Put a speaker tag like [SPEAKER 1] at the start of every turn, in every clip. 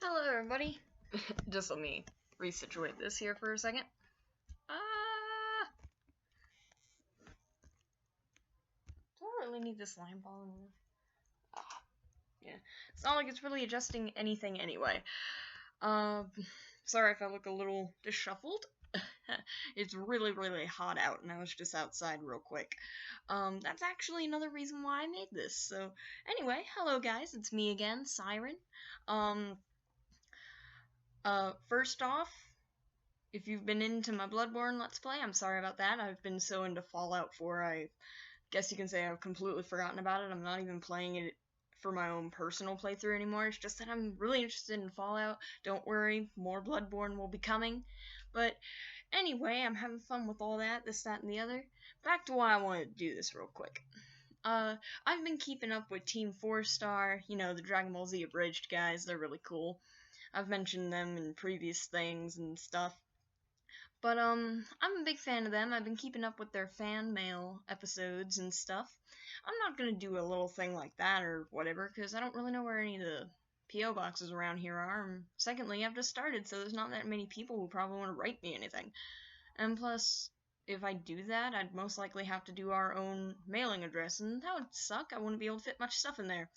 [SPEAKER 1] Hello, everybody. Just let me resituate this here for a second. Do I really need this slime ball anymore? Yeah. It's not like it's really adjusting anything anyway. Sorry if I look a little disheveled. It's really, really hot out, and I was just outside real quick. That's actually another reason why I made this. So, anyway, hello guys, it's me again, Siren. Um, first off, if you've been into my Bloodborne Let's Play, I'm sorry about that. I've been so into Fallout 4, I guess you can say I've completely forgotten about it. I'm not even playing it for my own personal playthrough anymore. It's just that I'm really interested in Fallout. Don't worry, more Bloodborne will be coming. But anyway, I'm having fun with all that, this, that, and the other. Back to why I wanted to do this real quick. I've been keeping up with Team 4-Star, you know, the Dragon Ball Z Abridged guys. They're really cool. I've mentioned them in previous things and stuff. But, I'm a big fan of them. I've been keeping up with their fan mail episodes and stuff. I'm not gonna do a little thing like that or whatever, because I don't really know where any of the P.O. boxes around here are. And secondly, I've just started, so there's not that many people who probably want to write me anything. And plus, if I do that, I'd most likely have to do our own mailing address, and that would suck. I wouldn't be able to fit much stuff in there.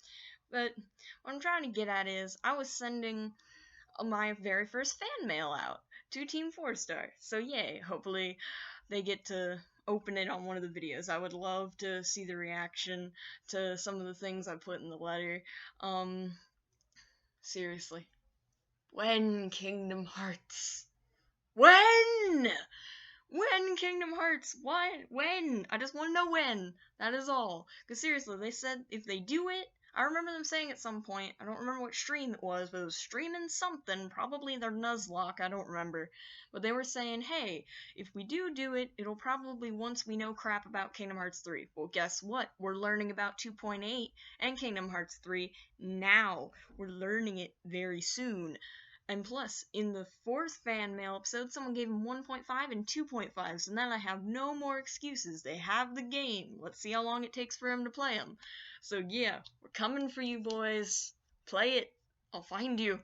[SPEAKER 1] But what I'm trying to get at is, I was sending my very first fan mail out to Team 4-Star. So yay, hopefully they get to open it on one of the videos. I would love to see the reaction to some of the things I put in the letter. Seriously. When Kingdom Hearts? When? When Kingdom Hearts? What? When? I just want to know when. That is all. Because seriously, they said if they do it, I remember them saying at some point, I don't remember what stream it was, but it was streaming something, probably their Nuzlocke, I don't remember. But they were saying, hey, if we do it, it'll probably once we know crap about Kingdom Hearts 3. Well, guess what? We're learning about 2.8 and Kingdom Hearts 3 now. We're learning it very soon. And plus, in the fourth fan mail episode, someone gave him 1.5 and 2.5, so then I have no more excuses. They have the game. Let's see how long it takes for him to play them. So yeah, we're coming for you, boys. Play it. I'll find you.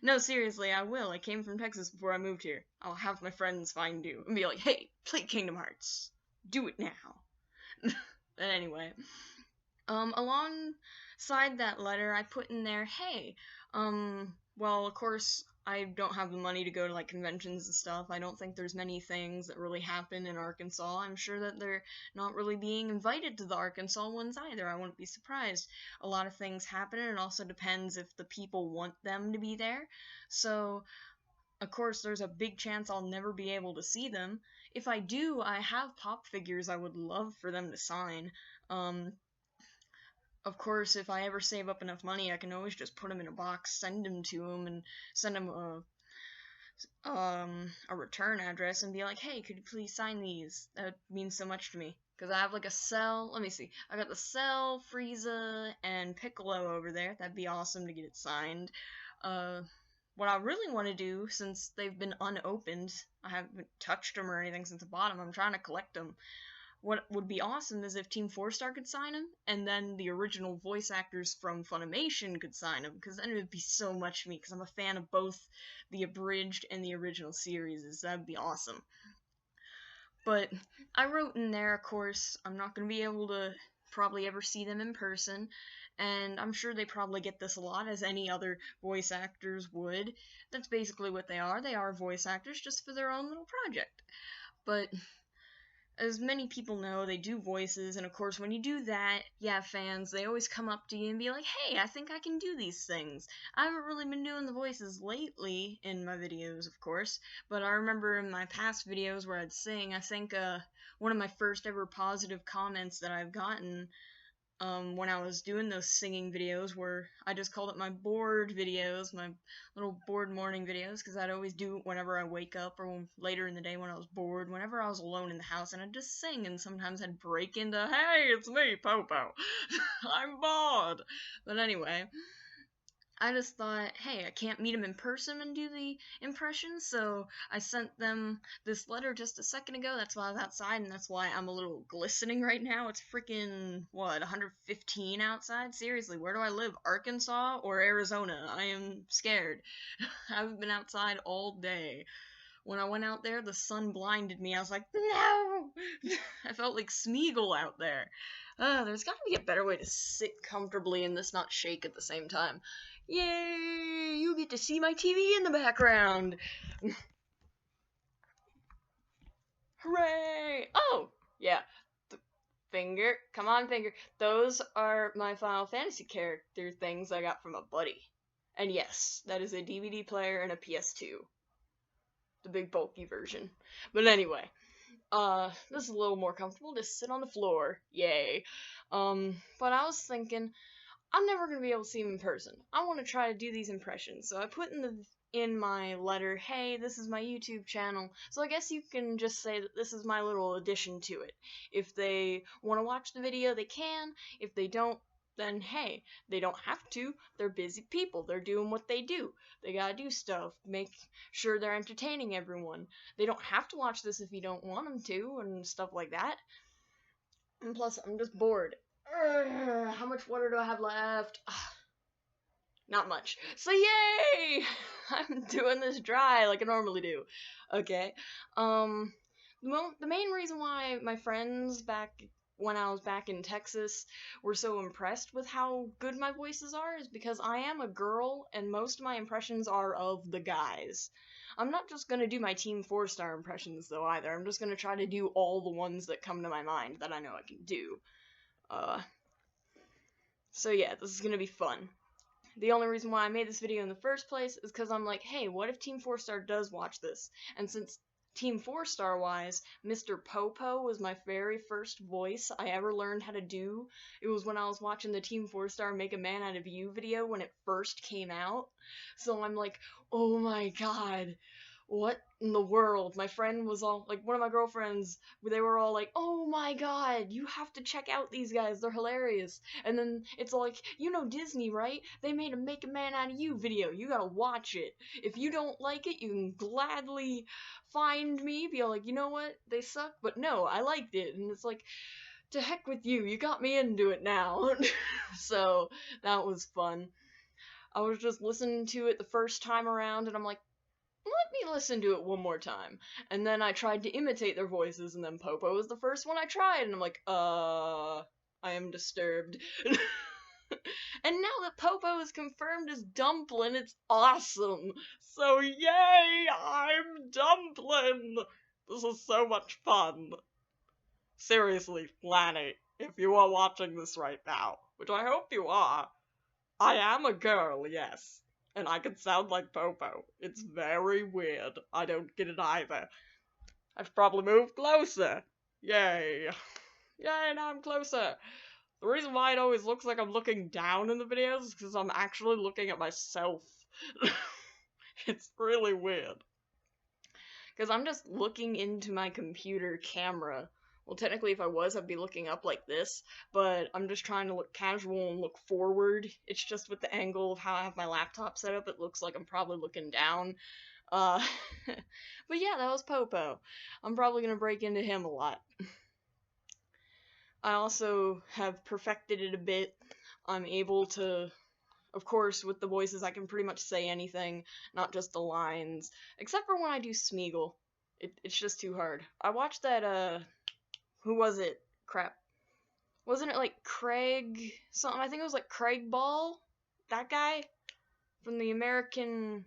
[SPEAKER 1] No, seriously, I will. I came from Texas before I moved here. I'll have my friends find you and be like, hey, play Kingdom Hearts. Do it now. But anyway, alongside that letter, I put in there, hey, well, of course, I don't have the money to go to, like, conventions and stuff. I don't think there's many things that really happen in Arkansas. I'm sure that they're not really being invited to the Arkansas ones either. I wouldn't be surprised. A lot of things happen, and it also depends if the people want them to be there. So, of course, there's a big chance I'll never be able to see them. If I do, I have pop figures I would love for them to sign. Of course, if I ever save up enough money, I can always just put them in a box, send them to them, and send them a return address and be like, hey, could you please sign these? That means so much to me. Because I have like a Cell, let me see, I got the Cell, Frieza, and Piccolo over there. That'd be awesome to get it signed. What I really want to do, since they've been unopened, I haven't touched them or anything since I bought them, I'm trying to collect them. What would be awesome is if Team 4-Star could sign him, and then the original voice actors from Funimation could sign him, because then it would be so much to me, because I'm a fan of both the abridged and the original series. That'd be awesome. But I wrote in there, of course, I'm not going to be able to probably ever see them in person, and I'm sure they probably get this a lot, as any other voice actors would. That's basically what they are. They are voice actors just for their own little project. But as many people know, they do voices, and of course, when you do that, you have fans, they always come up to you and be like, hey, I think I can do these things. I haven't really been doing the voices lately in my videos, of course, but I remember in my past videos where I'd sing, I think one of my first ever positive comments that I've gotten when I was doing those singing videos where I just called it my bored videos, my little bored morning videos, because I'd always do it whenever I wake up or later in the day when I was bored, whenever I was alone in the house, and I'd just sing, and sometimes I'd break into, hey, it's me, Popo, I'm bored. But anyway, I just thought, hey, I can't meet him in person and do the impression, so I sent them this letter just a second ago. That's why I was outside, and that's why I'm a little glistening right now. It's freaking, what, 115 outside? Seriously, where do I live? Arkansas or Arizona? I am scared. I've been outside all day. When I went out there, the sun blinded me. I was like, no! I felt like Smeagol out there. There's gotta be a better way to sit comfortably and this not shake at the same time. Yay! You get to see my TV in the background! Hooray! Oh! Yeah. Finger. Come on, Finger. Those are my Final Fantasy character things I got from a buddy. And yes, that is a DVD player and a PS2. The big bulky version. But anyway, this is a little more comfortable. Just sit on the floor. Yay. But I was thinking, I'm never gonna be able to see him in person. I want to try to do these impressions. So I put in my letter, hey, this is my YouTube channel. So I guess you can just say that this is my little addition to it. If they want to watch the video, they can. If they don't, then hey, they don't have to. They're busy people. They're doing what they do. They gotta do stuff. Make sure they're entertaining everyone. They don't have to watch this if you don't want them to, and stuff like that. And plus, I'm just bored. How much water do I have left? Not much. So yay! I'm doing this dry like I normally do. Okay. The main reason why my friends back when I was back in Texas were so impressed with how good my voices are is because I am a girl and most of my impressions are of the guys. I'm not just gonna do my Team 4-star impressions though either. I'm just gonna try to do all the ones that come to my mind that I know I can do. So yeah, this is gonna be fun. The only reason why I made this video in the first place is because I'm like, hey, what if Team 4-star does watch this? And since Team 4-star wise, Mr. Popo was my very first voice I ever learned how to do. It was when I was watching the Team 4-star Make a Man Out of You video when it first came out. So I'm like, oh my god, what in the world? My friend was all, like, one of my girlfriends, they were all like, oh my god, you have to check out these guys, they're hilarious. And then it's all like, you know Disney, right? They made a Make a Man Out of You video, you gotta watch it. If you don't like it, you can gladly find me, be all like, you know what, they suck, but no, I liked it. And it's like, to heck with you, you got me into it now. So, that was fun. I was just listening to it the first time around, and I'm like, let me listen to it one more time. And then I tried to imitate their voices, and then Popo was the first one I tried, and I'm like, I am disturbed. And now that Popo is confirmed as Dumplin', it's awesome. So yay, I'm Dumplin'! This is so much fun. Seriously, Lanny, if you are watching this right now, which I hope you are, I am a girl, yes. And I can sound like Popo. It's very weird. I don't get it either. I've probably moved closer. Yay. Yay, now I'm closer. The reason why it always looks like I'm looking down in the videos is because I'm actually looking at myself. It's really weird. Because I'm just looking into my computer camera. Well, technically, if I was, I'd be looking up like this, but I'm just trying to look casual and look forward. It's just with the angle of how I have my laptop set up, it looks like I'm probably looking down. But yeah, that was Popo. I'm probably gonna break into him a lot. I also have perfected it a bit. I'm able to, of course, with the voices, I can pretty much say anything, not just the lines, except for when I do Smeagol. It's just too hard. I watched that, who was it? Crap. Wasn't it like Craig something? I think it was like Craig Ball? That guy? From the American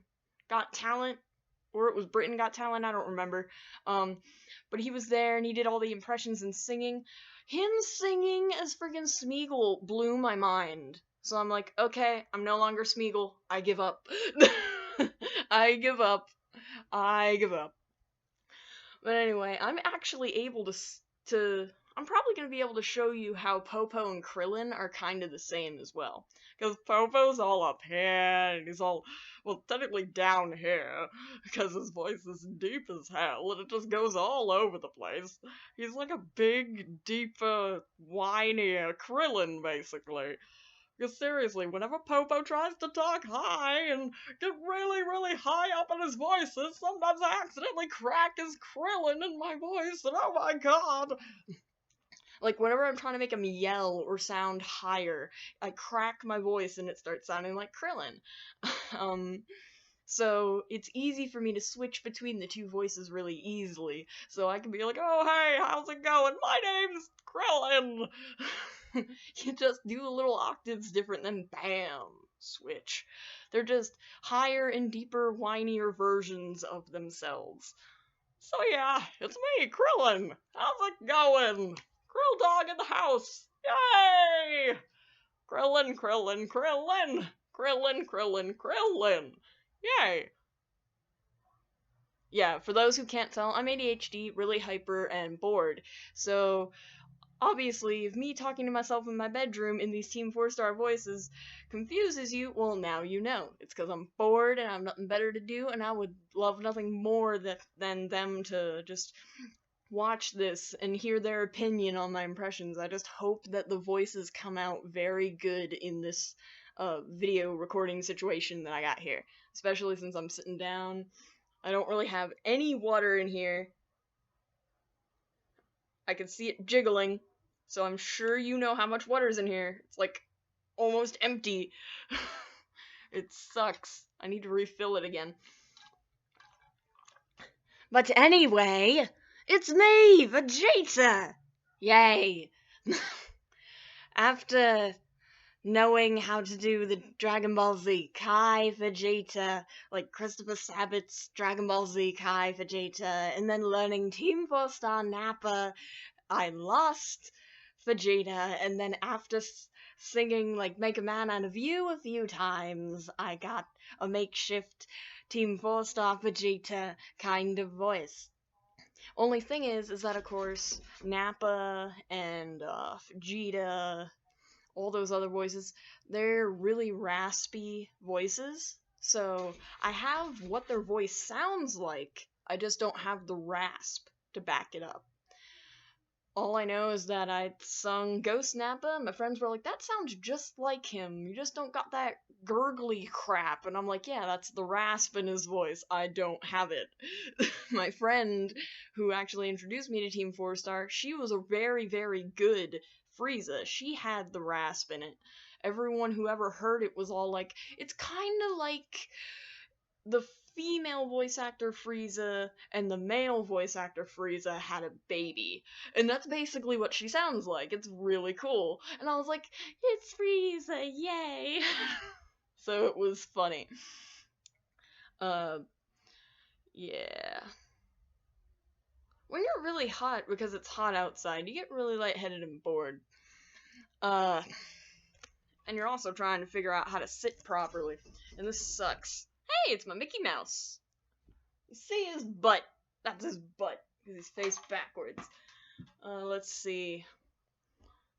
[SPEAKER 1] Got Talent? Or it was Britain Got Talent, I don't remember. But he was there and he did all the impressions and singing. Him singing as friggin' Smeagol blew my mind. So I'm like, okay, I'm no longer Smeagol. I give up. I give up. I give up. But anyway, I'm actually able to I'm probably going to be able to show you how Popo and Krillin are kind of the same as well. Because Popo's all up here, and he's all, well, technically down here, because his voice is deep as hell, and it just goes all over the place. He's like a big, deeper, whinier Krillin, basically. Because seriously, whenever Popo tries to talk high and get really, really high up in his voices, sometimes I accidentally crack his Krillin in my voice, and oh my god! Like, whenever I'm trying to make him yell or sound higher, I crack my voice and it starts sounding like Krillin. So it's easy for me to switch between the two voices really easily. So I can be like, oh, hey, how's it going? My name's Krillin! You just do the little octaves different, then bam, switch. They're just higher and deeper, whinier versions of themselves. So yeah, it's me, Krillin. How's it going? Krill Dog in the house. Yay! Krillin, Krillin, Krillin. Krillin, Krillin, Krillin. Yay! Yeah, for those who can't tell, I'm ADHD, really hyper, and bored. So, obviously, if me talking to myself in my bedroom in these Team 4-star voices confuses you, well, now you know. It's because I'm bored and I have nothing better to do, and I would love nothing more than them to just watch this and hear their opinion on my impressions. I just hope that the voices come out very good in this video recording situation that I got here. Especially since I'm sitting down. I don't really have any water in here. I can see it jiggling, so I'm sure you know how much water's in here. It's like almost empty. It sucks. I need to refill it again. But anyway, it's me, Vegeta! Yay! After knowing how to do the Dragon Ball Z Kai Vegeta, like Christopher Sabat's Dragon Ball Z Kai Vegeta, and then learning Team 4-star Nappa, I lost Vegeta, and then after singing like Make a Man Out of You a few times, I got a makeshift Team 4-star Vegeta kind of voice. Only thing is that of course Nappa and Vegeta, all those other voices, they're really raspy voices. So I have what their voice sounds like, I just don't have the rasp to back it up. All I know is that I sung Ghost Nappa, and my friends were like, that sounds just like him, you just don't got that gurgly crap. And I'm like, yeah, that's the rasp in his voice, I don't have it. My friend, who actually introduced me to Team 4-star, she was a very, very good Frieza. She had the rasp in it. Everyone who ever heard it was all like, it's kind of like the female voice actor Frieza and the male voice actor Frieza had a baby. And that's basically what she sounds like. It's really cool. And I was like, it's Frieza, yay! So it was funny. Yeah. When you're really hot, because it's hot outside, you get really lightheaded and bored. And you're also trying to figure out how to sit properly. And this sucks. Hey, it's my Mickey Mouse. You see his butt. That's his butt, because he's face backwards. Let's see.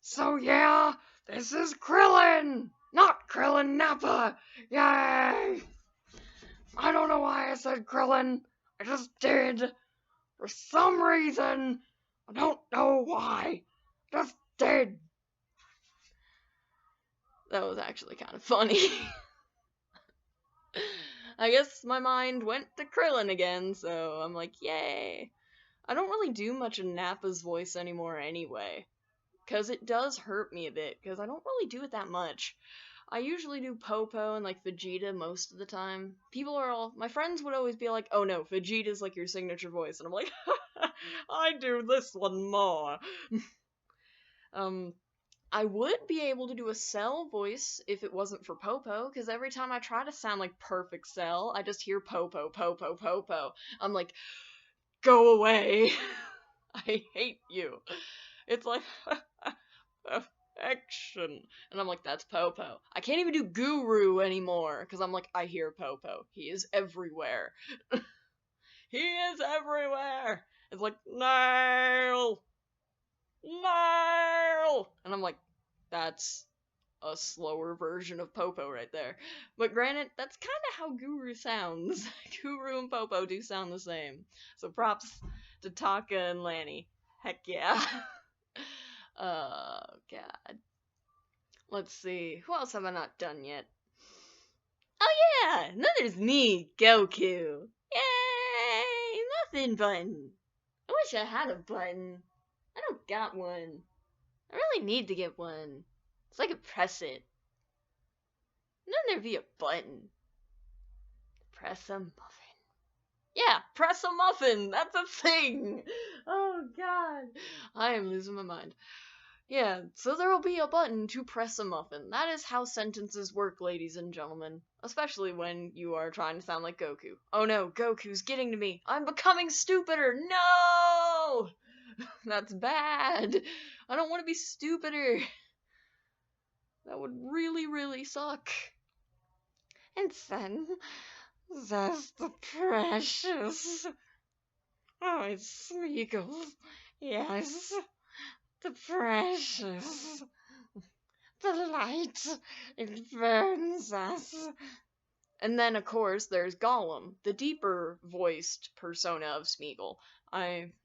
[SPEAKER 1] So yeah, this is Krillin! Not Krillin Nappa! Yay! I don't know why I said Krillin. I just did. For some reason. I don't know why. Just did. That was actually kind of funny. I guess my mind went to Krillin again, so I'm like, yay. I don't really do much of Nappa's voice anymore anyway, because it does hurt me a bit, because I don't really do it that much. I usually do Popo and like Vegeta most of the time. My friends would always be like, oh no, Vegeta's like your signature voice, and I'm like, I do this one more. I would be able to do a Cell voice if it wasn't for Popo, because every time I try to sound like perfect Cell, I just hear Popo, Popo, Popo. I'm like, go away. I hate you. It's like, perfection. And I'm like, that's Popo. I can't even do Guru anymore, because I'm like, I hear Popo. He is everywhere. He is everywhere. It's like, Nail! Nail! And I'm like, that's a slower version of Popo right there. But granted, that's kind of how Guru sounds. Guru and Popo do sound the same. So props to Taka and Lanny. Heck yeah. God. Let's see, who else have I not done yet? Oh yeah, and then there's me, Goku. Yay! Muffin button. I wish I had a button. I don't got one. I really need to get one. So I could press it. And then there'd be a button. Press a muffin. Yeah, press a muffin. That's a thing. Oh god. I am losing my mind. Yeah, so there will be a button to press a muffin. That is how sentences work, ladies and gentlemen. Especially when you are trying to sound like Goku. Oh no, Goku's getting to me. I'm becoming stupider. No! That's bad. I don't want to be stupider. That would really, really suck. And then there's the precious. Oh, it's Smeagol. Yes, the precious. The light, it burns us. And then, of course, there's Gollum, the deeper voiced persona of Smeagol.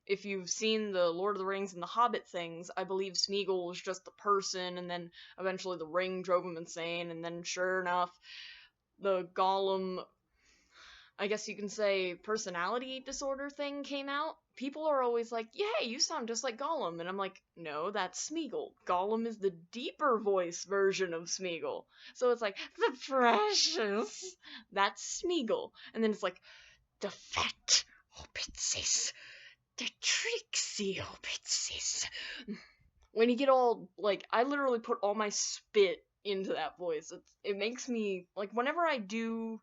[SPEAKER 1] If you've seen the Lord of the Rings and the Hobbit things, I believe Smeagol was just the person, and then eventually the ring drove him insane, and then sure enough, the Gollum, I guess you can say, personality disorder thing came out. People are always like, yeah, you sound just like Gollum. And I'm like, no, that's Smeagol. Gollum is the deeper voice version of Smeagol. So it's like, the precious, that's Smeagol. And then it's like, the fat Hobbitses, the tricksy Hobbitses. When you get all, like, I literally put all my spit into that voice. It makes me, like, whenever I do,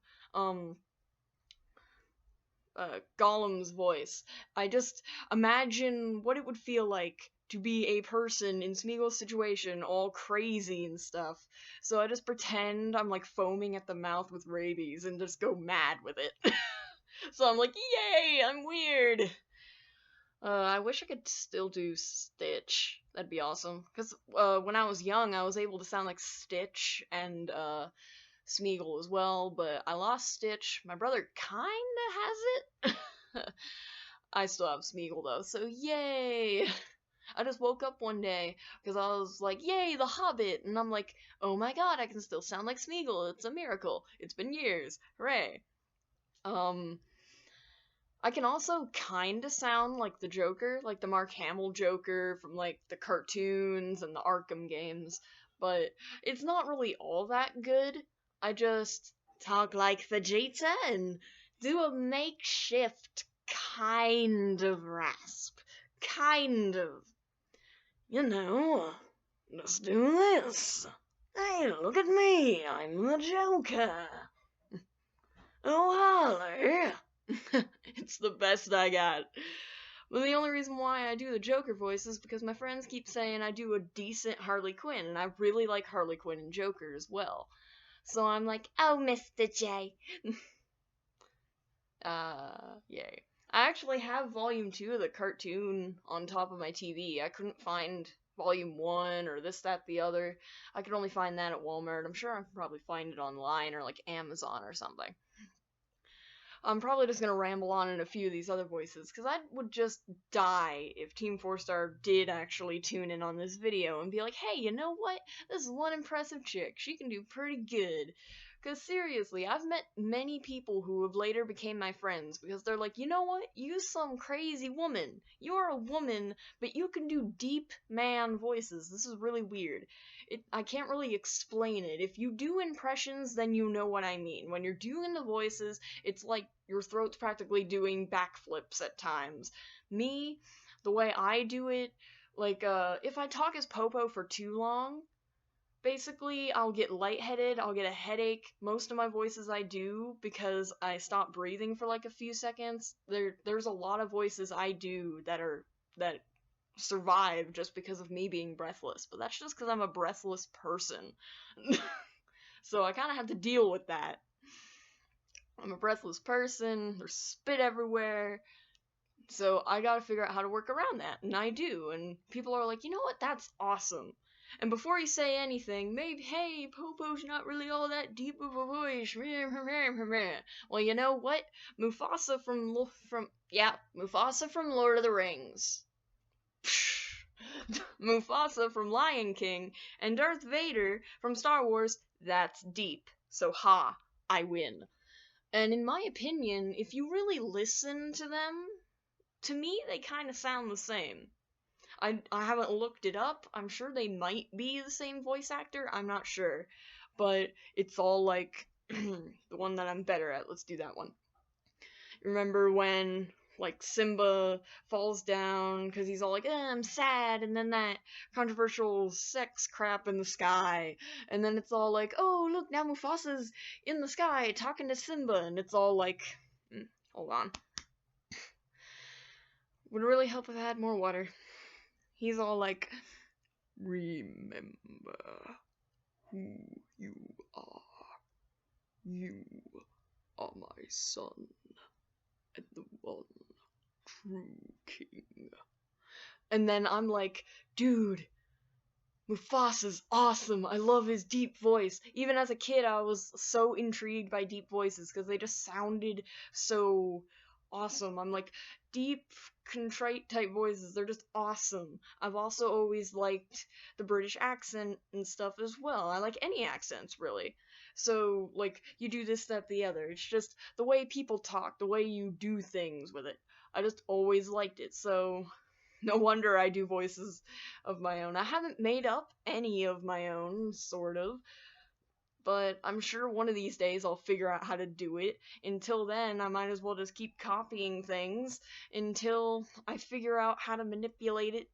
[SPEAKER 1] Gollum's voice, I just imagine what it would feel like to be a person in Smeagol's situation, all crazy and stuff. So I just pretend I'm like foaming at the mouth with rabies and just go mad with it. So I'm like, yay, I'm weird. I wish I could still do Stitch. That'd be awesome. Because when I was young, I was able to sound like Stitch and Smeagol as well, but I lost Stitch. My brother kinda has it. I still have Smeagol though, so yay! I just woke up one day because I was like, yay, The Hobbit! And I'm like, oh my god, I can still sound like Smeagol. It's a miracle. It's been years. Hooray! I can also kinda sound like the Joker, like the Mark Hamill Joker from like the cartoons and the Arkham games, but it's not really all that good. I just talk like Vegeta and do a makeshift kind of rasp. Kind of. You know, let's do this. Hey, look at me, I'm the Joker. Oh, Harley. It's the best I got. But the only reason why I do the Joker voice is because my friends keep saying I do a decent Harley Quinn, and I really like Harley Quinn and Joker as well. So I'm like, oh, Mr. J. Yay. I actually have Volume 2 of the cartoon on top of my TV. I couldn't find Volume 1 or this, that, the other. I could only find that at Walmart. I'm sure I can probably find it online or like Amazon or something. I'm probably just gonna ramble on in a few of these other voices, because I would just die if Team 4-Star did actually tune in on this video and be like, hey, you know what? This is one impressive chick. She can do pretty good. Because seriously, I've met many people who have later became my friends because they're like, you know what? You're some crazy woman. You're a woman, but you can do deep man voices. This is really weird. I can't really explain it. If you do impressions, then you know what I mean. When you're doing the voices, it's like your throat's practically doing backflips at times. Me, the way I do it, like, if I talk as Popo for too long, basically, I'll get lightheaded, I'll get a headache. Most of my voices I do because I stop breathing for like a few seconds. There's a lot of voices I do that survive just because of me being breathless, but that's just because I'm a breathless person. So I kind of have to deal with that. I'm a breathless person, there's spit everywhere, so I gotta figure out how to work around that, and I do, and people are like, you know what, that's awesome. And before you say anything, maybe, hey, Popo's not really all that deep of a voice. Well, you know what? Mufasa from Lord of the Rings. Mufasa from Lion King, and Darth Vader from Star Wars, that's deep. So ha, I win. And in my opinion, if you really listen to them, to me they kind of sound the same. I haven't looked it up. I'm sure they might be the same voice actor. I'm not sure. But it's all like the one that I'm better at. Let's do that one. Remember when like Simba falls down because he's all like, I'm sad, and then that controversial sex crap in the sky, and then it's all like, oh look, now Mufasa's in the sky talking to Simba, and it's all like, hold on, would really help if I had more water. He's all like, remember who you are. You are my son, and the one true king. And then I'm like, dude, Mufasa's awesome. I love his deep voice. Even as a kid, I was so intrigued by deep voices because they just sounded so awesome. I'm like, deep, contrite type voices, they're just awesome. I've also always liked the British accent and stuff as well. I like any accents, really. So, like, you do this, that, the other. It's just the way people talk, the way you do things with it. I just always liked it, so no wonder I do voices of my own. I haven't made up any of my own, sort of, but I'm sure one of these days I'll figure out how to do it. Until then, I might as well just keep copying things until I figure out how to manipulate it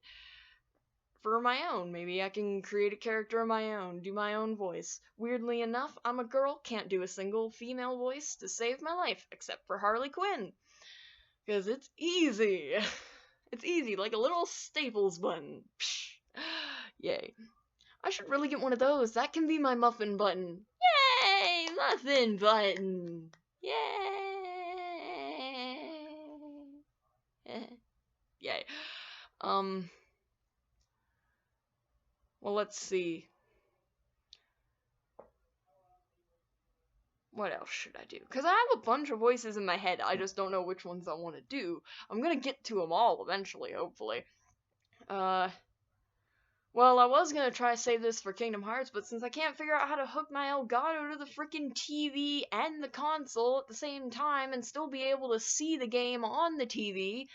[SPEAKER 1] for my own. Maybe I can create a character of my own, do my own voice. Weirdly enough, I'm a girl, can't do a single female voice to save my life, except for Harley Quinn. Because it's easy. It's easy, like a little Staples button. Psh. Yay. I should really get one of those. That can be my muffin button. Yay! Muffin button. Yay! Yay. Well, let's see. What else should I do? Because I have a bunch of voices in my head. I just don't know which ones I want to do. I'm gonna get to them all eventually, hopefully. Well, I was gonna try to save this for Kingdom Hearts, but since I can't figure out how to hook my Elgato to the freaking TV and the console at the same time and still be able to see the game on the TV,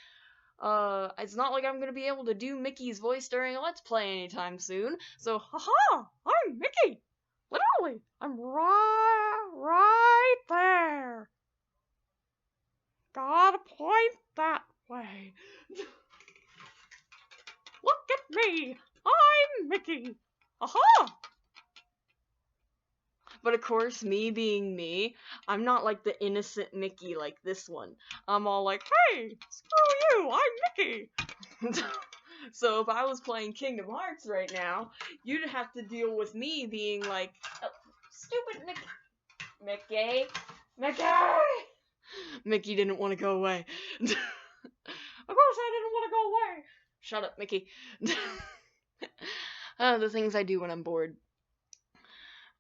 [SPEAKER 1] it's not like I'm gonna be able to do Mickey's voice during a Let's Play anytime soon. So, haha! I'm Mickey! Literally! I'm right there! Gotta point that way. Look at me! I'm Mickey! Aha! But of course, me being me, I'm not like the innocent Mickey like this one. I'm all like, hey, screw you, I'm Mickey! So if I was playing Kingdom Hearts right now, you'd have to deal with me being like, oh, stupid Mickey! Mickey didn't want to go away. Of course I didn't want to go away! Shut up, Mickey. The things I do when I'm bored.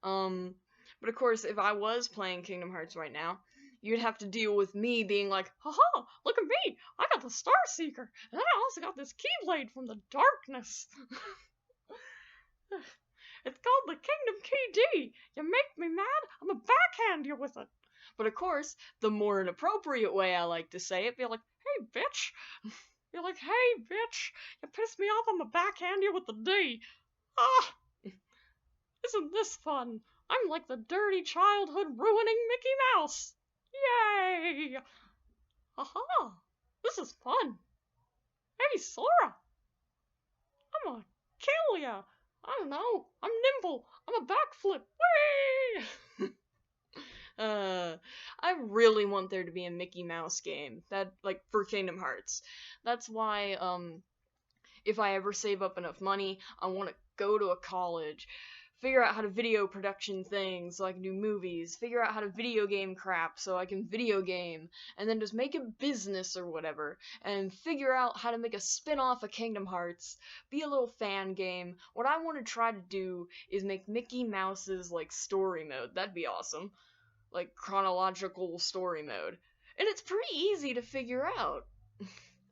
[SPEAKER 1] But of course, if I was playing Kingdom Hearts right now, you'd have to deal with me being like, haha, look at me, I got the Star Seeker, and I also got this Keyblade from the darkness. It's called the Kingdom KD. You make me mad, I'm gonna backhand you with it. But of course, the more inappropriate way I like to say it, be like, hey, bitch. You're like, hey, bitch, you pissed me off, I'm gonna backhand you with the D. Ah, isn't this fun? I'm like the dirty childhood ruining Mickey Mouse. Yay! Aha! This is fun. Hey, Sora! I'm gonna kill ya. I don't know. I'm nimble. I'm a backflip. Whee! I really want there to be a Mickey Mouse game that, like, for Kingdom Hearts. That's why, if I ever save up enough money, I want to go to a college, figure out how to video production things so I can do movies, figure out how to video game crap so I can video game, and then just make a business or whatever, and figure out how to make a spin-off of Kingdom Hearts, be a little fan game. What I want to try to do is make Mickey Mouse's, like, story mode. That'd be awesome. Like, chronological story mode. And it's pretty easy to figure out.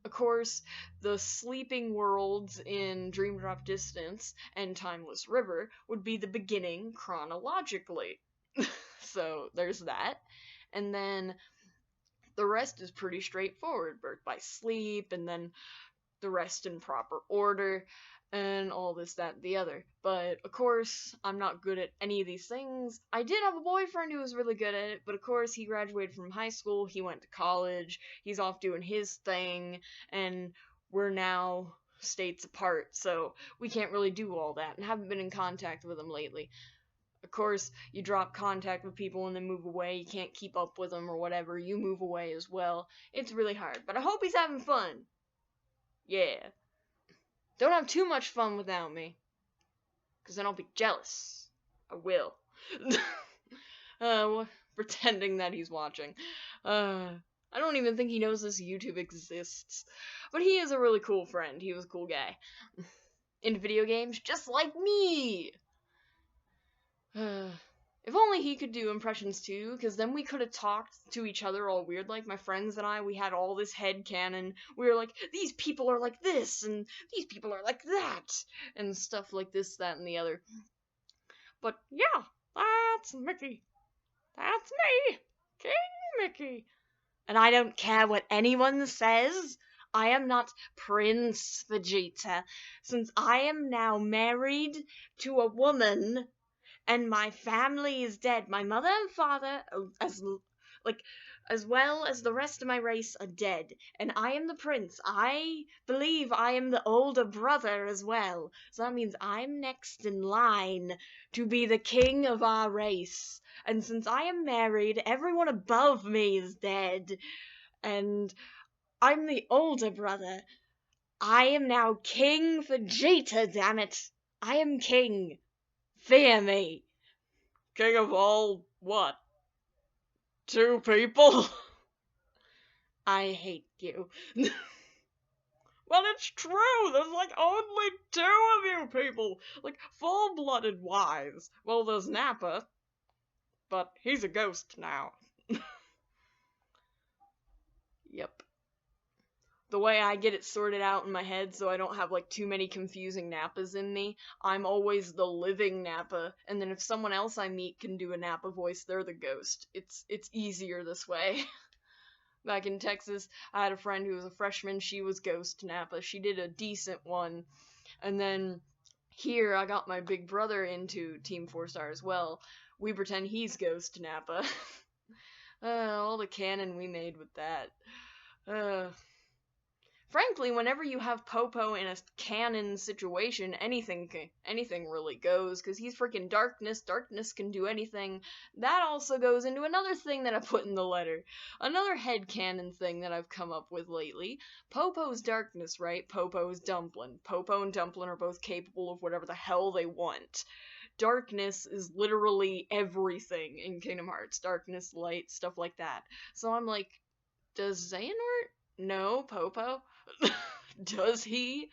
[SPEAKER 1] Of course, the sleeping worlds in Dream Drop Distance and Timeless River would be the beginning chronologically. So there's that. And then the rest is pretty straightforward. Birth by Sleep, and then the rest in proper order, and all this, that, and the other. But, of course, I'm not good at any of these things. I did have a boyfriend who was really good at it, but of course, he graduated from high school, he went to college, he's off doing his thing, and we're now states apart, so we can't really do all that, and haven't been in contact with him lately. Of course, you drop contact with people and then move away, you can't keep up with them or whatever, you move away as well. It's really hard, but I hope he's having fun. Yeah. Don't have too much fun without me, because then I'll be jealous. I will. Pretending that he's watching. I don't even think he knows this YouTube exists. But he is a really cool friend. He was a cool guy. Into video games, just like me! If only he could do impressions too, because then we could have talked to each other all weird. Like, my friends and I, we had all this headcanon. We were like, these people are like this, and these people are like that, and stuff like this, that, and the other. But yeah, that's Mickey. That's me, King Mickey. And I don't care what anyone says. I am not Prince Vegeta, since I am now married to a woman, and my family is dead. My mother and father, as well as the rest of my race, are dead. And I am the prince. I believe I am the older brother as well. So that means I'm next in line to be the king of our race. And since I am married, everyone above me is dead. And I'm the older brother. I am now King Vegeta, damn it. I am king. Fear me. King of all, what? 2 people? I hate you. Well, it's true! There's like only 2 of you people! Like, full-blooded wise. Well, there's Nappa, but he's a ghost now. Yep. The way I get it sorted out in my head so I don't have like too many confusing Nappas in me, I'm always the living Nappa, and then if someone else I meet can do a Nappa voice, they're the ghost. It's easier this way. Back in Texas, I had a friend who was a freshman, she was Ghost Nappa. She did a decent one. And then here I got my big brother into Team 4-Star as well. We pretend he's Ghost Nappa. All the canon we made with that. Frankly, whenever you have Popo in a canon situation, anything really goes, because he's freaking Darkness. Darkness can do anything. That also goes into another thing that I put in the letter. Another headcanon thing that I've come up with lately. Popo's Darkness, right? Popo's Dumplin. Popo and Dumplin are both capable of whatever the hell they want. Darkness is literally everything in Kingdom Hearts. Darkness, light, stuff like that. So I'm like, does Xehanort know Popo? Does he?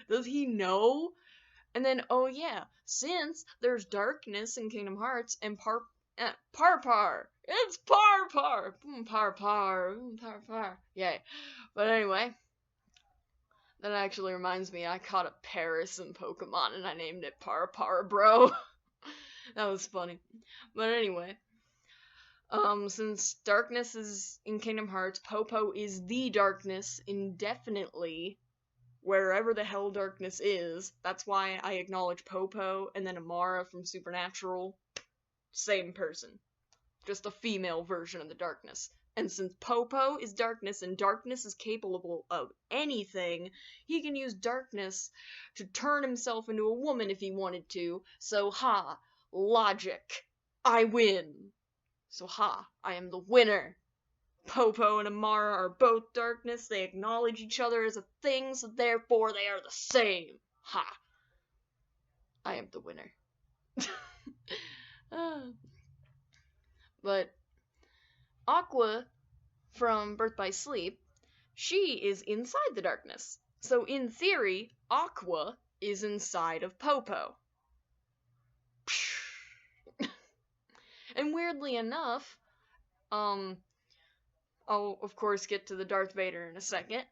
[SPEAKER 1] Does he know? And then, oh yeah, since there's darkness in Kingdom Hearts and Parpar. It's Parpar. Parpar. Yay. But anyway, that actually reminds me, I caught a Paris in Pokemon and I named it Parpar, bro. That was funny. But anyway, since darkness is in Kingdom Hearts, Popo is the darkness indefinitely, wherever the hell darkness is. That's why I acknowledge Popo, and then Amara from Supernatural. Same person. Just a female version of the darkness. And since Popo is darkness, and darkness is capable of anything, he can use darkness to turn himself into a woman if he wanted to. So, ha, logic. I win. So ha, I am the winner. Popo and Amara are both darkness, they acknowledge each other as a thing, so therefore they are the same. Ha. I am the winner. But Aqua from Birth by Sleep, she is inside the darkness. So in theory, Aqua is inside of Popo. And weirdly enough, I'll of course get to the Darth Vader in a second.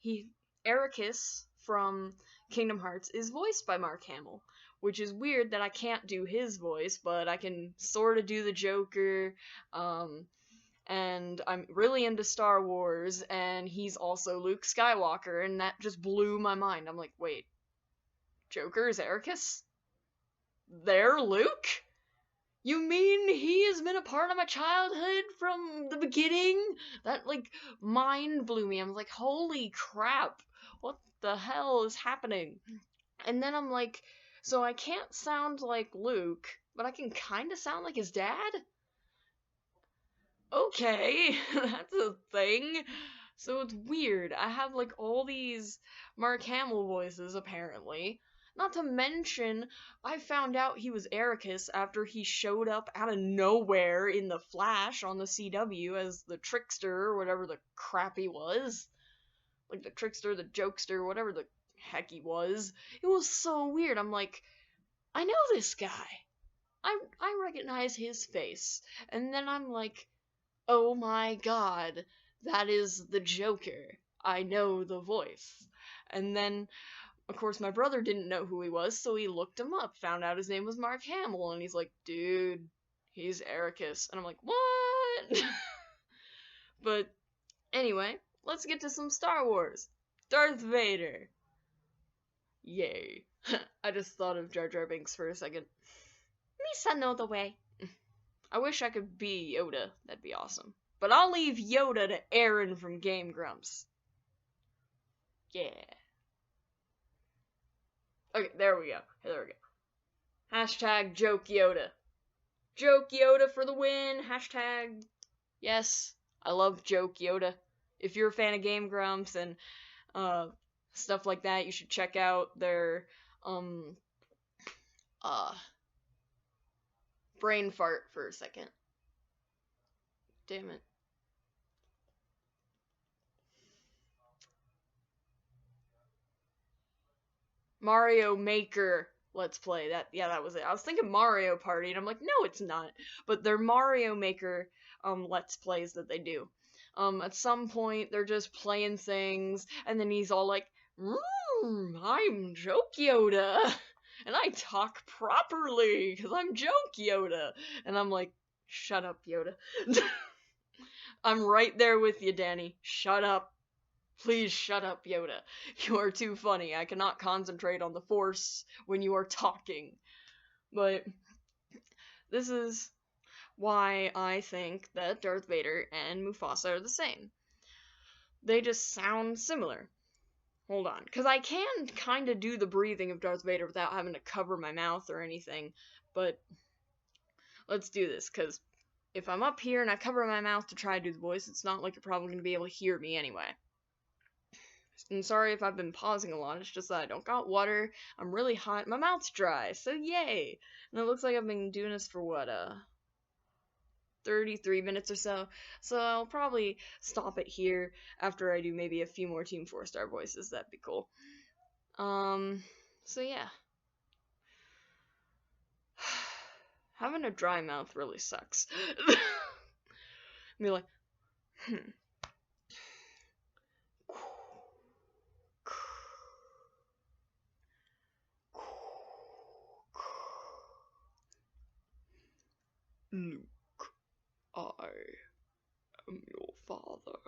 [SPEAKER 1] He Ericus from Kingdom Hearts is voiced by Mark Hamill, which is weird that I can't do his voice, but I can sort of do the Joker. And I'm really into Star Wars, and he's also Luke Skywalker, and that just blew my mind. I'm like, wait, Joker is Ericus? They're Luke? You mean he has been a part of my childhood from the beginning? That, like, mind blew me. I'm like, holy crap, what the hell is happening? And then I'm like, so I can't sound like Luke, but I can kind of sound like his dad? Okay, that's a thing. So it's weird. I have like all these Mark Hamill voices apparently. Not to mention, I found out he was Ericus after he showed up out of nowhere in The Flash on the CW as the trickster or whatever the crap he was. Like the trickster, the jokester, whatever the heck he was. It was so weird. I'm like, I know this guy. I recognize his face. And then I'm like, oh my god, that is the Joker. I know the voice. And then, of course, my brother didn't know who he was, so he looked him up, found out his name was Mark Hamill, and he's like, dude, he's Ericus. And I'm like, what? But anyway, let's get to some Star Wars. Darth Vader. Yay. I just thought of Jar Jar Binks for a second. Misa know the way. I wish I could be Yoda. That'd be awesome. But I'll leave Yoda to Aaron from Game Grumps. Yeah. Okay, there we go. There we go. Hashtag joke Yoda. Joke Yoda for the win. Hashtag yes. I love joke Yoda. If you're a fan of Game Grumps and stuff like that, you should check out their brain fart for a second. Damn it. Mario Maker Let's Play. That was it. I was thinking Mario Party, and I'm like, no, it's not. But they're Mario Maker Let's Plays that they do. At some point, they're just playing things, and then he's all like, I'm Joke Yoda, and I talk properly, because I'm Joke Yoda. And I'm like, shut up, Yoda. I'm right there with you, Danny. Shut up. Please shut up, Yoda. You are too funny. I cannot concentrate on the Force when you are talking. But this is why I think that Darth Vader and Mufasa are the same. They just sound similar. Hold on, because I can kind of do the breathing of Darth Vader without having to cover my mouth or anything, but let's do this, because if I'm up here and I cover my mouth to try to do the voice, it's not like you're probably going to be able to hear me anyway. And sorry if I've been pausing a lot, it's just that I don't got water, I'm really hot, my mouth's dry, so yay! And it looks like I've been doing this for, 33 minutes or so, so I'll probably stop it here after I do maybe a few more Team 4-star voices, that'd be cool. So yeah. Having a dry mouth really sucks. Be like, Luke, I am your father.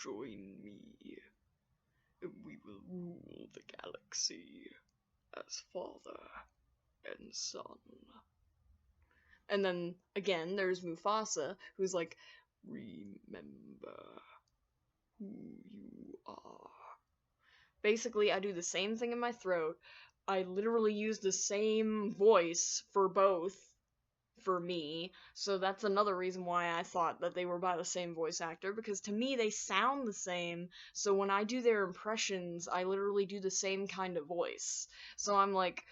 [SPEAKER 1] Join me, and we will rule the galaxy as father and son. And then, again, there's Mufasa, who's like, remember who you are. Basically, I do the same thing in my throat. I literally use the same voice for both, for me, so that's another reason why I thought that they were by the same voice actor, because to me they sound the same, so when I do their impressions, I literally do the same kind of voice. So I'm like,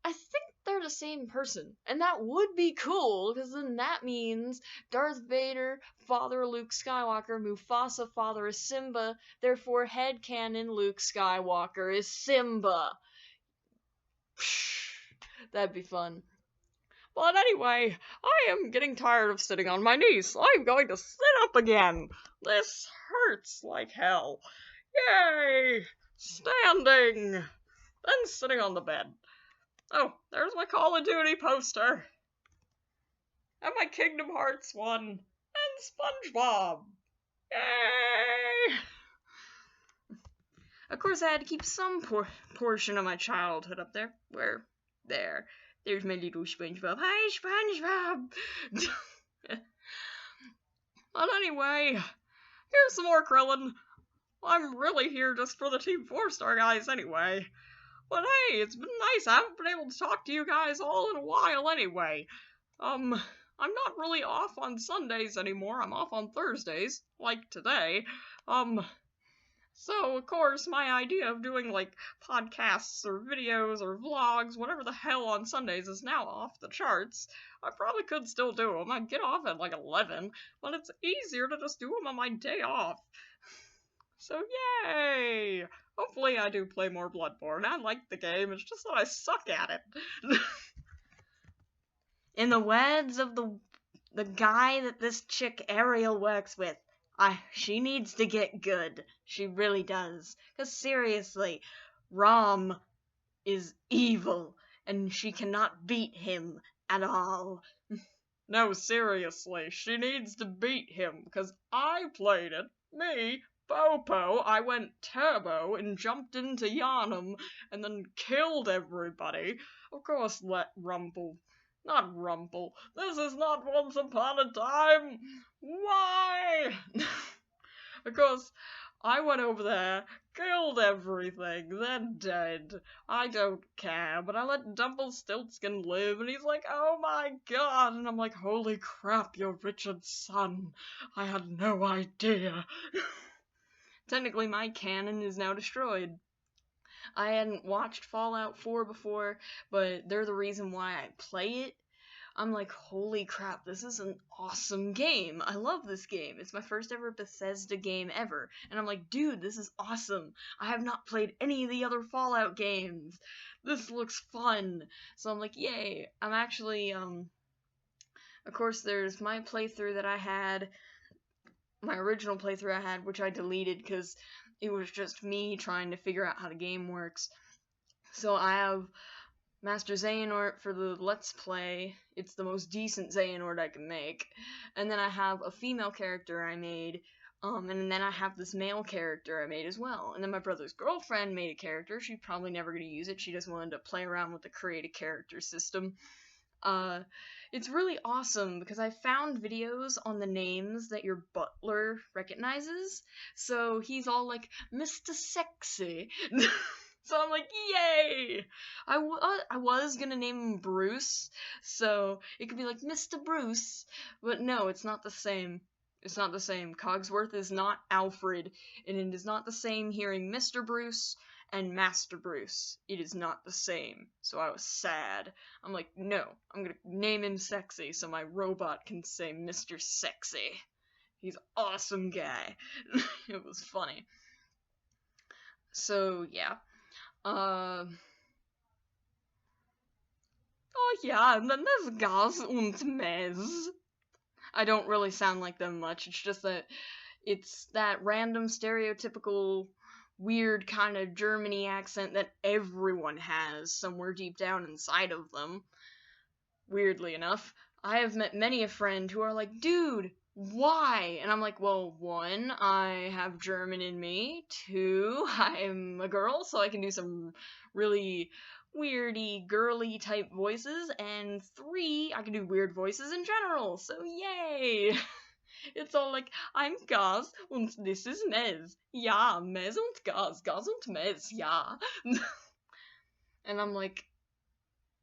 [SPEAKER 1] I think they're the same person, and that would be cool, because then that means Darth Vader, father Luke Skywalker, Mufasa, father is Simba, therefore headcanon Luke Skywalker is Simba. That'd be fun. But anyway, I am getting tired of sitting on my knees, so I'm going to sit up again. This hurts like hell. Yay! Standing! Then sitting on the bed. Oh, there's my Call of Duty poster. And my Kingdom Hearts one. And SpongeBob. Yay! Of course, I had to keep some portion of my childhood up there. There's my little SpongeBob. Hi, SpongeBob! But anyway, here's some more Krillin. I'm really here just for the Team 4-star guys anyway. But hey, it's been nice. I haven't been able to talk to you guys all in a while anyway. I'm not really off on Sundays anymore. I'm off on Thursdays, like today. So, of course, my idea of doing, like, podcasts or videos or vlogs, whatever the hell on Sundays is now off the charts. I probably could still do them. I'd get off at, like, 11, but it's easier to just do them on my day off. So, yay! Hopefully I do play more Bloodborne. I like the game, it's just that I suck at it. In the words of the guy that this chick Ariel works with, she needs to get good. She really does. 'Cause seriously, Rom is evil, and she cannot beat him at all. No, seriously, she needs to beat him, 'cause I played it. Me, Popo, I went turbo and jumped into Yharnam and then killed everybody. Of course, not Rumple. This is not Once Upon a Time. Why? Of course, I went over there, killed everything, then died. I don't care, but I let Dumpelstiltskin live, and he's like, oh my god, and I'm like, holy crap, you're Richard's son. I had no idea. Technically, my canon is now destroyed. I hadn't watched Fallout 4 before, but they're the reason why I play it. I'm like, holy crap, this is an awesome game. I love this game. It's my first ever Bethesda game ever. And I'm like, dude, this is awesome. I have not played any of the other Fallout games. This looks fun. So I'm like, yay. I'm actually, of course, there's my playthrough that I had, my original playthrough I had, which I deleted because it was just me trying to figure out how the game works. So I have Master Xehanort for the Let's Play. It's the most decent Xehanort I can make. And then I have a female character I made, and then I have this male character I made as well. And then my brother's girlfriend made a character. She's probably never going to use it. She just wanted to play around with the create a character system. It's really awesome because I found videos on the names that your butler recognizes. So he's all like, Mr. Sexy. So I'm like, yay! I was gonna name him Bruce, so it could be like Mr. Bruce, but no, it's not the same. It's not the same. Cogsworth is not Alfred, and it is not the same hearing Mr. Bruce and Master Bruce. It is not the same. So I was sad. I'm like, no, I'm gonna name him Sexy so my robot can say Mr. Sexy. He's an awesome guy. It was funny. So, yeah. Oh yeah, and then there's Gaz und Mez. I don't really sound like them much, it's just that it's that random stereotypical weird kind of Germany accent that everyone has somewhere deep down inside of them. Weirdly enough, I have met many a friend who are like, dude, why? And I'm like, well, 1, I have German in me. 2, I'm a girl, so I can do some really weirdy, girly type voices. And 3, I can do weird voices in general, so yay! It's all like, I'm Gaz, und this is Mez. Ja, Mez und Gaz, Gaz und Mez, ja. And I'm like,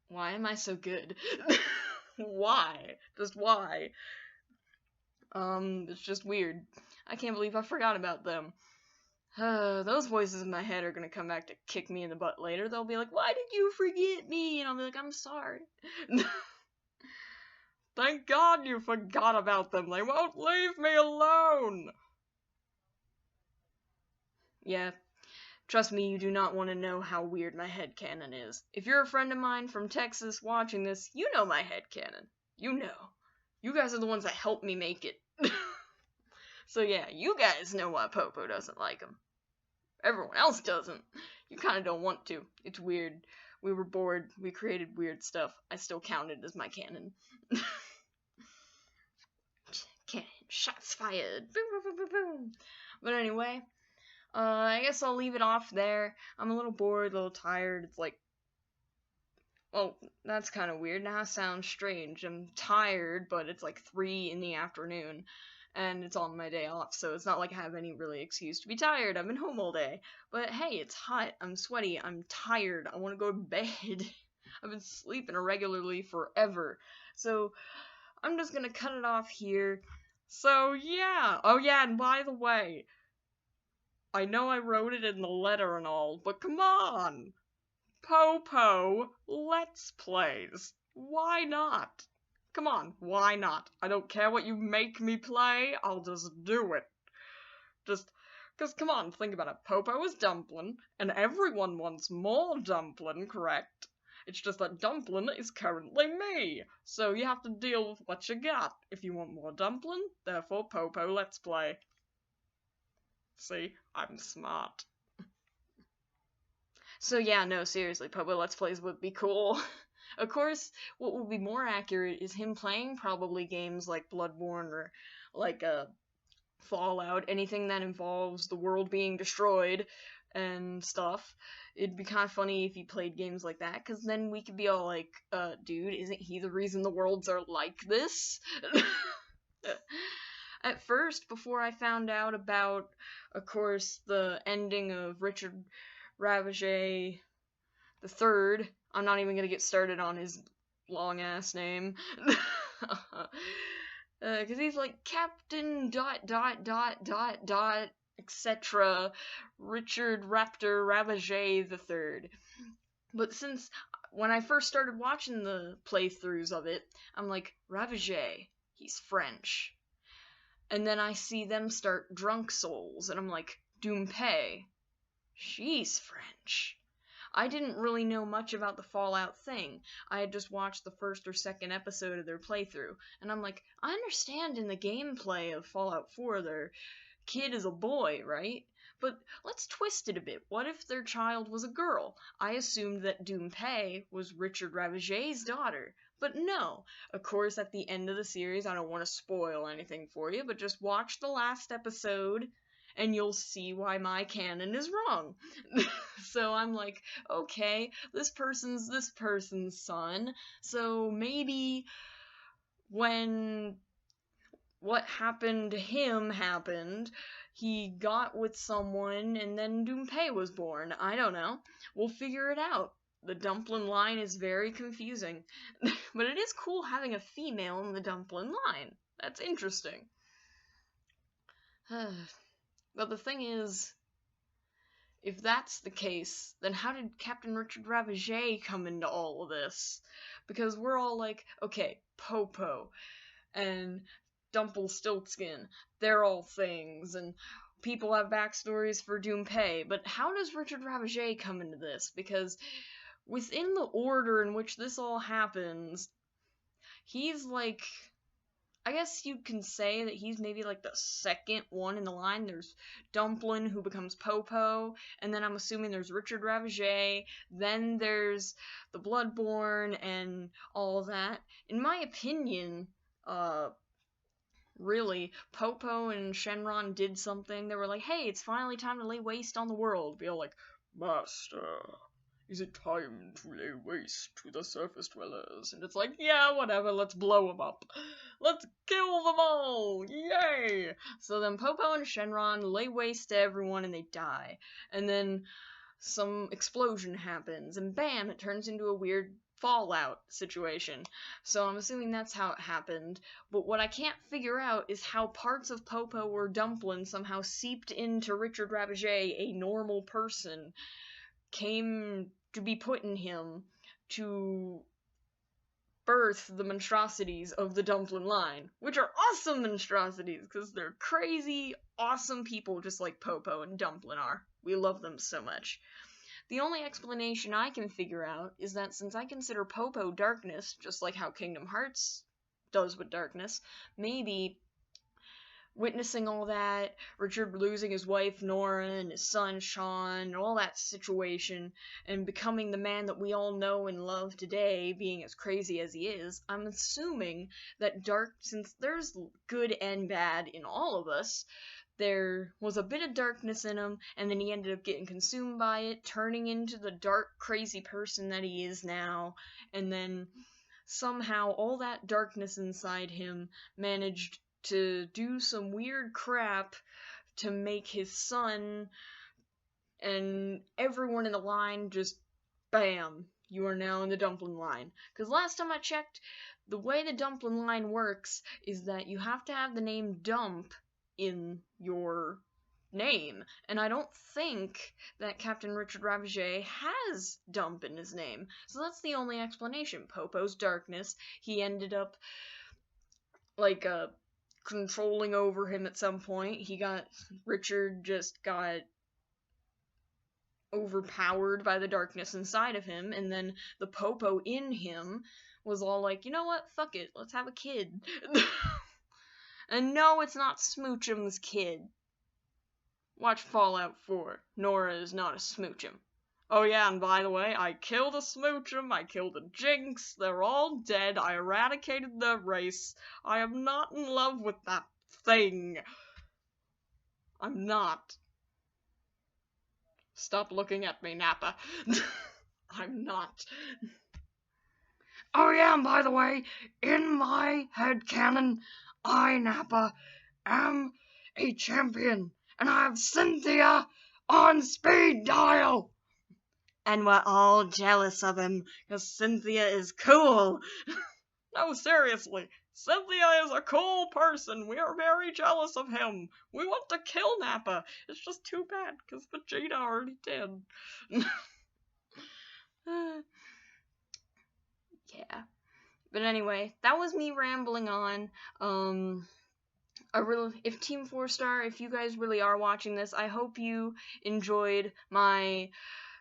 [SPEAKER 1] why am I so good? Why? Just why? It's just weird. I can't believe I forgot about them. Those voices in my head are gonna come back to kick me in the butt later. They'll be like, why did you forget me? And I'll be like, I'm sorry. Thank God you forgot about them. They won't leave me alone. Yeah. Trust me, you do not want to know how weird my headcanon is. If you're a friend of mine from Texas watching this, you know my headcanon. You know. You guys are the ones that helped me make it. So yeah, you guys know why Popo doesn't like him. Everyone else doesn't. You kind of don't want to. It's weird. We were bored. We created weird stuff. I still count it as my canon. Cannon. Shots fired. Boom, boom, boom, boom, boom. But anyway, I guess I'll leave it off there. I'm a little bored, a little tired. It's like, well, that's kind of weird. Now it sounds strange. I'm tired, but it's like 3 in the afternoon, and it's on my day off, so it's not like I have any really excuse to be tired. I've been home all day. But hey, it's hot. I'm sweaty. I'm tired. I want to go to bed. I've been sleeping irregularly forever. So I'm just gonna cut it off here. So yeah. Oh yeah, and by the way, I know I wrote it in the letter and all, but come on! Popo Let's Plays. Why not? Come on, why not? I don't care what you make me play, I'll just do it. Just, cause come on, think about it. Popo is Dumplin', and everyone wants more Dumplin', correct? It's just that Dumplin' is currently me, so you have to deal with what you got. If you want more Dumplin', therefore Popo Let's Play. See, I'm smart. So yeah, no, seriously, Popo Let's Plays would be cool. Of course, what would be more accurate is him playing probably games like Bloodborne or like Fallout, anything that involves the world being destroyed and stuff. It'd be kind of funny if he played games like that, because then we could be all like, dude, isn't he the reason the worlds are like this? At first, before I found out about, of course, the ending of Richard Ravager the Third, I'm not even gonna get started on his long-ass name. Because he's like Captain ... etc. Richard Raptor Ravager the Third. But since when I first started watching the playthroughs of it, I'm like, Ravager, he's French. And then I see them start Drunk Souls, and I'm like, Doompe, she's French. I didn't really know much about the Fallout thing. I had just watched the first or second episode of their playthrough, and I'm like, I understand in the gameplay of Fallout 4 their kid is a boy, right? But let's twist it a bit. What if their child was a girl? I assumed that Doompe was Richard Ravager's daughter. But no. Of course, at the end of the series, I don't want to spoil anything for you, but just watch the last episode and you'll see why my canon is wrong. So I'm like, okay, this person's this person's son, so maybe when what happened to him happened, he got with someone and then Doompe was born. I don't know. We'll figure it out. The Dumplin' line is very confusing. But it is cool having a female in the Dumplin' line. That's interesting. But the thing is, if that's the case, then how did Captain Richard Ravager come into all of this? Because we're all like, okay, Popo and Dumpelstiltskin, they're all things, and people have backstories for Doompe, but how does Richard Ravager come into this? Because within the order in which this all happens, he's like, I guess you can say that he's maybe like the second one in the line. There's Dumplin', who becomes Popo, and then I'm assuming there's Richard Ravager, then there's the Bloodborne, and all of that. In my opinion, really, Popo and Shenron did something. They were like, hey, it's finally time to lay waste on the world. Be all like, Master, is it time to lay waste to the surface dwellers? And it's like, yeah, whatever, let's blow them up. Let's kill them all! Yay! So then Popo and Shenron lay waste to everyone and they die. And then some explosion happens, and bam, it turns into a weird Fallout situation. So I'm assuming that's how it happened. But what I can't figure out is how parts of Popo or Dumplin' somehow seeped into Richard Ravager, a normal person, came to be put in him to birth the monstrosities of the Dumplin' line, which are awesome monstrosities, because they're crazy, awesome people just like Popo and Dumplin' are. We love them so much. The only explanation I can figure out is that since I consider Popo darkness, just like how Kingdom Hearts does with darkness, maybe witnessing all that, Richard losing his wife Nora and his son Sean, and all that situation, and becoming the man that we all know and love today, being as crazy as he is, I'm assuming that since there's good and bad in all of us, there was a bit of darkness in him, and then he ended up getting consumed by it, turning into the dark, crazy person that he is now, and then somehow all that darkness inside him managed to do some weird crap to make his son and everyone in the line just bam, you are now in the dumpling line. Because last time I checked, the way the dumpling line works is that you have to have the name Dump in your name, and I don't think that Captain Richard Ravage has Dump in his name, so that's the only explanation. Popo's darkness, he ended up, like, controlling over him at some point. Richard just got overpowered by the darkness inside of him, and then the Popo in him was all like, you know what, fuck it, let's have a kid. And no, it's not Smoochum's kid. Watch Fallout 4. Nora is not a Smoochum. Oh yeah, and by the way, I killed a Smoochum, I killed a Jinx, they're all dead, I eradicated their race. I am not in love with that thing. I'm not. Stop looking at me, Nappa. I'm not. Oh yeah, and by the way, in my headcanon, I, Nappa, am a champion, and I have Cynthia on speed dial! And we're all jealous of him, because Cynthia is cool. No, seriously, Cynthia is a cool person. We are very jealous of him. We want to kill Nappa. It's just too bad, because Vegeta already did. Yeah. But anyway, that was me rambling on. If Team 4 Star, if you guys really are watching this, I hope you enjoyed my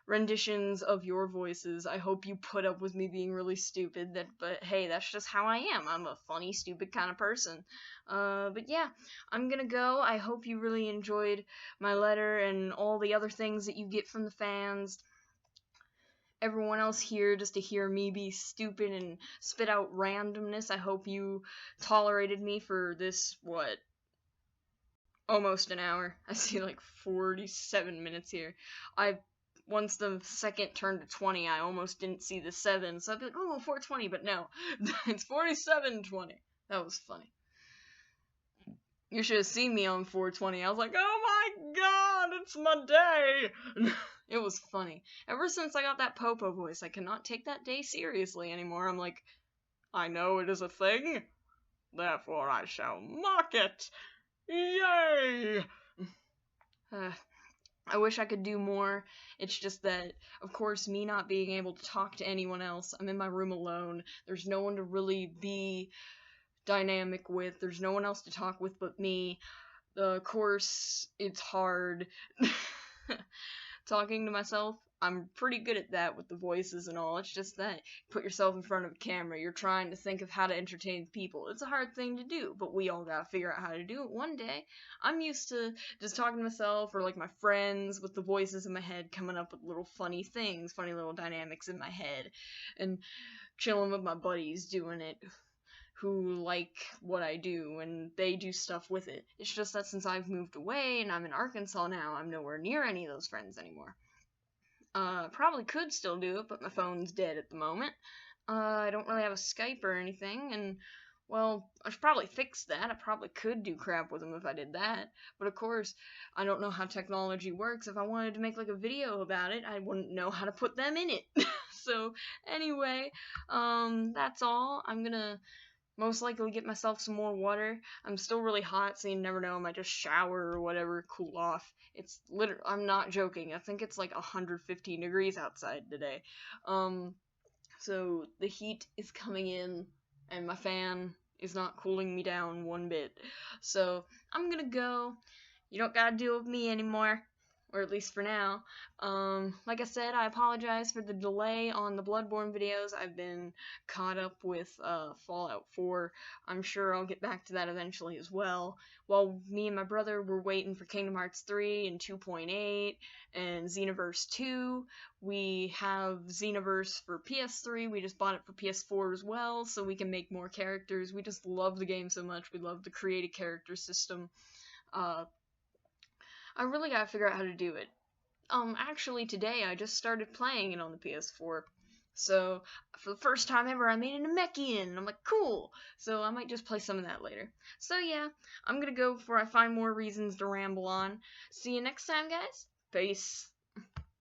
[SPEAKER 1] renditions of your voices. I hope you put up with me being really stupid, but hey, that's just how I am. I'm a funny, stupid kind of person. But yeah, I'm gonna go. I hope you really enjoyed my letter and all the other things that you get from the fans. Everyone else here, just to hear me be stupid and spit out randomness. I hope you tolerated me for this, almost an hour. I see like 47 minutes here. Once the second turned to 20, I almost didn't see the 7, so I'd be like, oh, 420, but no. It's 47:20. That was funny. You should have seen me on 420. I was like, oh my god, it's my day! It was funny. Ever since I got that Popo voice, I cannot take that day seriously anymore. I'm like, I know it is a thing, therefore I shall mock it! Yay! I wish I could do more. It's just that, of course, me not being able to talk to anyone else, I'm in my room alone, there's no one to really be dynamic with, there's no one else to talk with but me. Of course, it's hard. Talking to myself, I'm pretty good at that with the voices and all. It's just that you put yourself in front of a camera, you're trying to think of how to entertain people. It's a hard thing to do, but we all gotta figure out how to do it one day. I'm used to just talking to myself or like my friends with the voices in my head, coming up with little funny things, funny little dynamics in my head, and chilling with my buddies doing it, who like what I do, and they do stuff with it. It's just that since I've moved away and I'm in Arkansas now, I'm nowhere near any of those friends anymore. Probably could still do it, but my phone's dead at the moment. I don't really have a Skype or anything, and, well, I should probably fix that. I probably could do crap with them if I did that, but of course, I don't know how technology works. If I wanted to make, like, a video about it, I wouldn't know how to put them in it. So, anyway, that's all. I'm gonna most likely get myself some more water. I'm still really hot, so you never know, I might just shower or whatever, cool off. It's literally, I'm not joking, I think it's like 115 degrees outside today. So the heat is coming in, and my fan is not cooling me down one bit. So, I'm gonna go. You don't gotta deal with me anymore. or at least for now. Like I said, I apologize for the delay on the Bloodborne videos. I've been caught up with Fallout 4. I'm sure I'll get back to that eventually as well. While me and my brother were waiting for Kingdom Hearts 3 and 2.8 and Xenoverse 2, we have Xenoverse for PS3. We just bought it for PS4 as well, so we can make more characters. We just love the game so much. We love the create a character system. I really gotta figure out how to do it. Actually today I just started playing it on the PS4. So, for the first time ever, I made an Namekian, and I'm like, cool! So, I might just play some of that later. So, yeah, I'm gonna go before I find more reasons to ramble on. See you next time, guys. Peace.